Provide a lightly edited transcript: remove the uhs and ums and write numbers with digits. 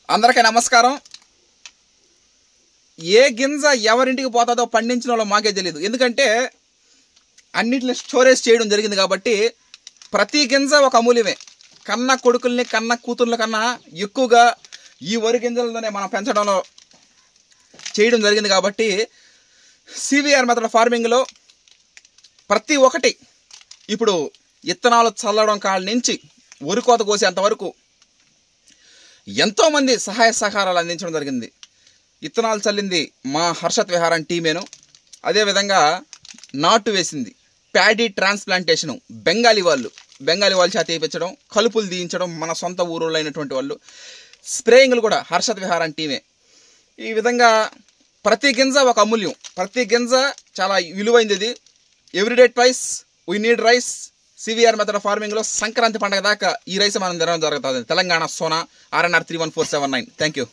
అందరికీ నమస్కారం. ఏ గింజ ఎవరింటికి పోతుందో పండించిన వాళ్ళు మాకే తెలియదు. ఎందుకంటే అన్నిటిని స్టోరేజ్ చేయడం జరిగింది కాబట్టి ప్రతి గింజ ఒక అమూల్యమే. కన్న కొడుకుల్ని కన్న కూతుర్ల కన్నా ఎక్కువగా ఈ వరి గింజలతోనే మనం పెంచడంలో చేయడం జరిగింది కాబట్టి సివిఆర్ మెథడ్ ఫార్మింగ్లో ప్రతి ఒక్కటి ఇప్పుడు విత్తనాలు చల్లడం కాళ్ళ నుంచి వరి కోత కోసేంతవరకు ఎంతోమంది సహాయ సహకారాలు అందించడం జరిగింది. విత్తనాలు చల్లింది మా హర్షత్ విహారం టీమేను. అదేవిధంగా నాటు వేసింది ప్యాడీ ట్రాన్స్ప్లాంటేషను బెంగాలీ వాళ్ళు చేత వేయించడం, కలుపులు తీయించడం మన సొంత ఊరులో అయినటువంటి వాళ్ళు. స్ప్రేయింగ్లు కూడా హర్షత్ విహారం టీమే. ఈ విధంగా ప్రతి గింజ ఒక అమూల్యం, ప్రతి గింజ చాలా విలువైంది. ఇది everyday twice we need rice. CVR method ఫార్మింగ్లో సంక్రాంతి పండుగ దాకా ఈ రైస్ మనం తినడం జరుగుతుంది. Telangana Sona RNR 31479. Thank you.